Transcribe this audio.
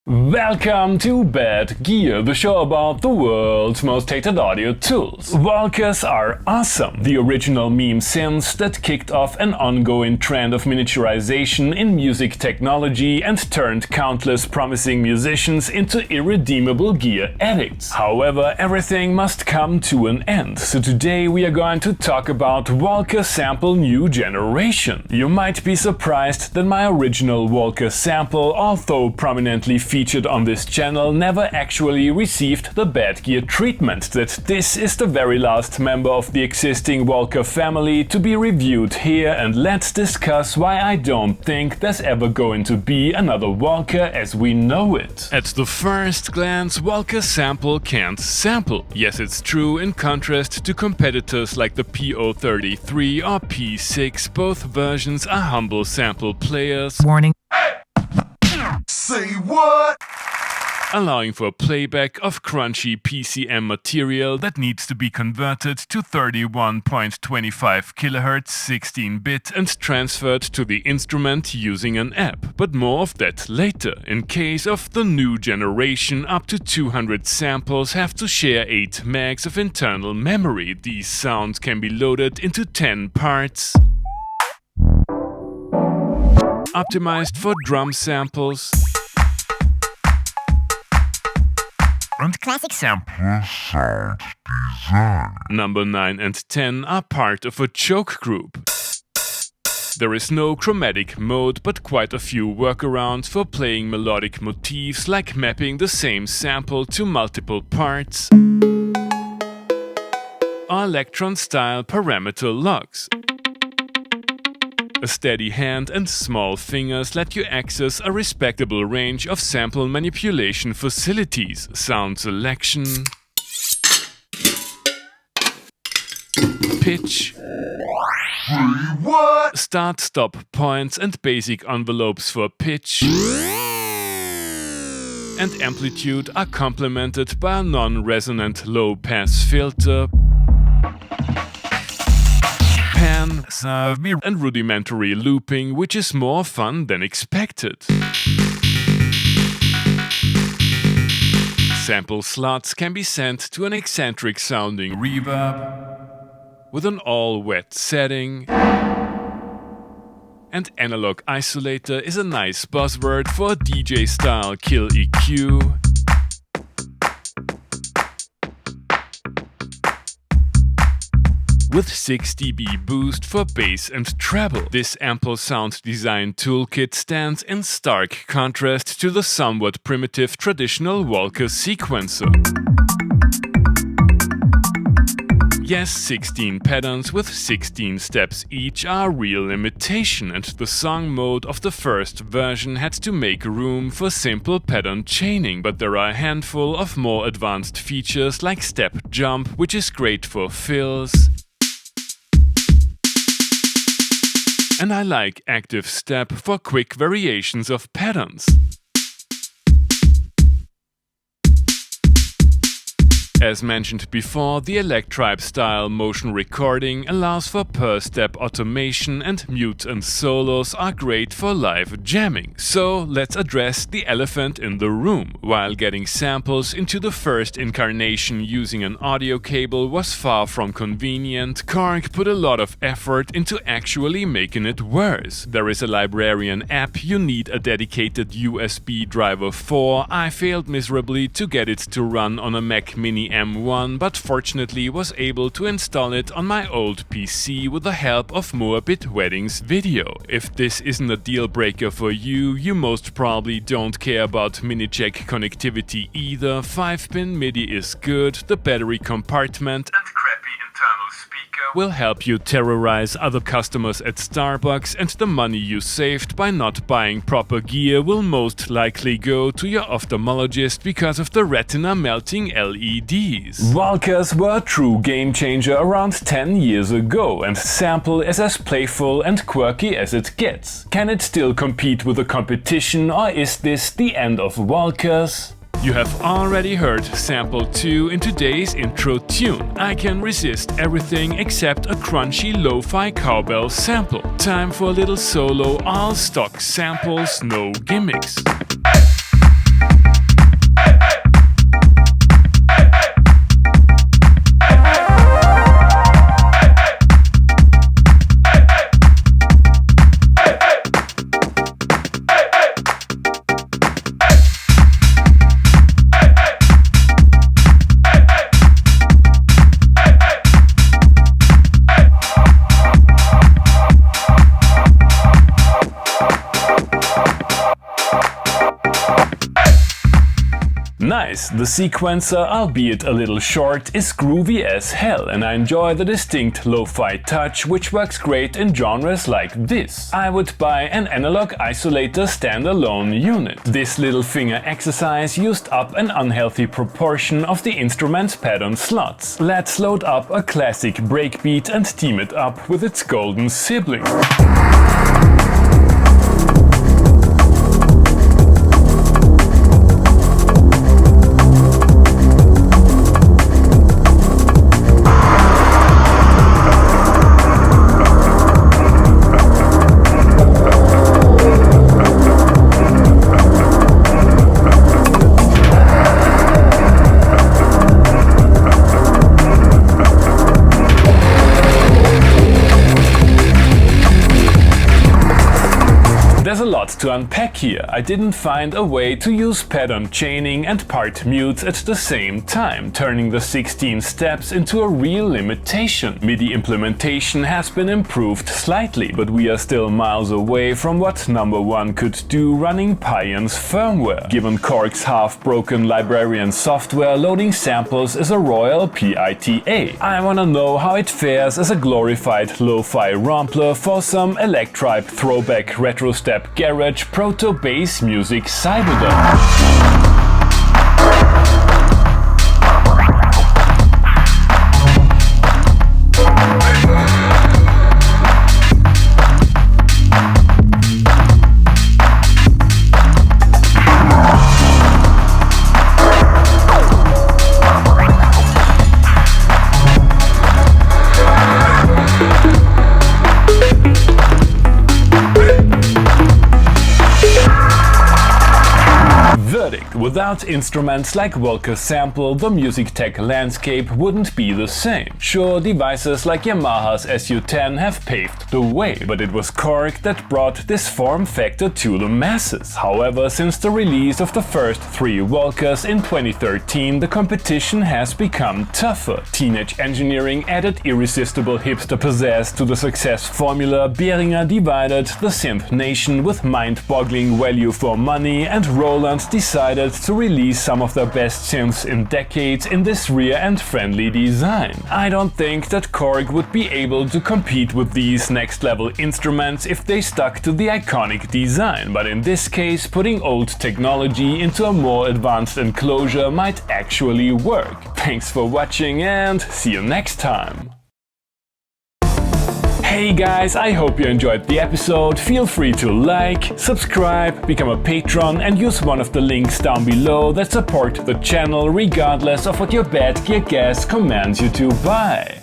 Welcome to Bad Gear, the show about the world's most hated audio tools. Volcas are awesome, the original meme synths that kicked off an ongoing trend of miniaturization in music technology and turned countless promising musicians into irredeemable gear addicts. However, everything must come to an end, so today we are going to talk about Volca Sample New Generation. You might be surprised that my original Volca sample, although prominently featured on this channel, never actually received the bad gear treatment, that this is the very last member of the existing Volca family to be reviewed here, and let's discuss why I don't think there's ever going to be another Volca as we know it. At the first glance, Volca Sample can't sample. Yes, it's true, in contrast to competitors like the PO33 or P6, both versions are humble sample players. Warning. Say what? Allowing for playback of crunchy PCM material that needs to be converted to 31.25 kHz 16-bit and transferred to the instrument using an app. But more of that later. In case of the new generation, up to 200 samples have to share 8 megs of internal memory. These sounds can be loaded into 10 parts, optimized for drum samples And classic sample. Sound design. Number 9 and 10 are part of a choke group. There is no chromatic mode, but quite a few workarounds for playing melodic motifs, like mapping the same sample to multiple parts or electron-style parameter logs. A steady hand and small fingers let you access a respectable range of sample manipulation facilities, sound selection, pitch, What? start-stop points and basic envelopes for pitch and amplitude are complemented by a non-resonant low-pass filter, pan, and rudimentary looping, which is more fun than expected. Sample slots can be sent to an eccentric sounding reverb with an all-wet setting, and analog isolator is a nice buzzword for a DJ-style kill EQ. With 6 dB boost for bass and treble. This ample sound design toolkit stands in stark contrast to the somewhat primitive traditional Volca sequencer. Yes, 16 patterns with 16 steps each are a real limitation, and the song mode of the first version had to make room for simple pattern chaining, but there are a handful of more advanced features like step jump, which is great for fills, and I like active step for quick variations of patterns. As mentioned before, the Electribe-style motion recording allows for per-step automation, and mute and solos are great for live jamming. So let's address the elephant in the room. While getting samples into the first incarnation using an audio cable was far from convenient, Korg put a lot of effort into actually making it worse. There is a Librarian app you need a dedicated USB driver for. I failed miserably to get it to run on a Mac Mini M1, but fortunately was able to install it on my old PC with the help of Moorbit Weddings video. If this isn't a deal breaker for you, you most probably don't care about mini-jack connectivity either. 5-pin MIDI is good, the battery compartment and crappy internal speaker will help you terrorize other customers at Starbucks, and the money you saved by not buying proper gear will most likely go to your ophthalmologist because of the retina melting LEDs. Volcas were a true game changer around 10 years ago, and Sample is as playful and quirky as it gets. Can it still compete with the competition, or is this the end of Volcas? You have already heard Sample 2 in today's intro tune. I can resist everything except a crunchy lo-fi cowbell sample. Time for a little solo, all stock samples, no gimmicks. Nice, the sequencer, albeit a little short, is groovy as hell, and I enjoy the distinct lo-fi touch, which works great in genres like this. I would buy an analog Isolator standalone unit. This little finger exercise used up an unhealthy proportion of the instrument's pattern slots. Let's load up a classic breakbeat and team it up with its golden sibling. There's a lot to unpack here. I didn't find a way to use pattern chaining and part mutes at the same time, turning the 16 steps into a real limitation. MIDI implementation has been improved slightly, but we are still miles away from what number one could do running Pion's firmware. Given Korg's half-broken librarian software, loading samples is a royal PITA. I wanna know how it fares as a glorified lo-fi rompler for some electribe throwback retro step garage proto bass music cyberdub. Without instruments like Volca Sample, the music tech landscape wouldn't be the same. Sure, devices like Yamaha's SU10 have paved the way, but it was Korg that brought this form factor to the masses. However, since the release of the first 3 Volcas in 2013, the competition has become tougher. Teenage engineering added irresistible hipster pizzazz to the success formula, Behringer divided the synth nation with mind-boggling value for money, and Roland decided to release some of their best synths in decades in this rear-end friendly design. I don't think that Korg would be able to compete with these next-level instruments if they stuck to the iconic design, but in this case, putting old technology into a more advanced enclosure might actually work. Thanks for watching and see you next time! Hey guys, I hope you enjoyed the episode. Feel free to like, subscribe, become a patron and use one of the links down below that support the channel regardless of what your bad gear gas commands you to buy.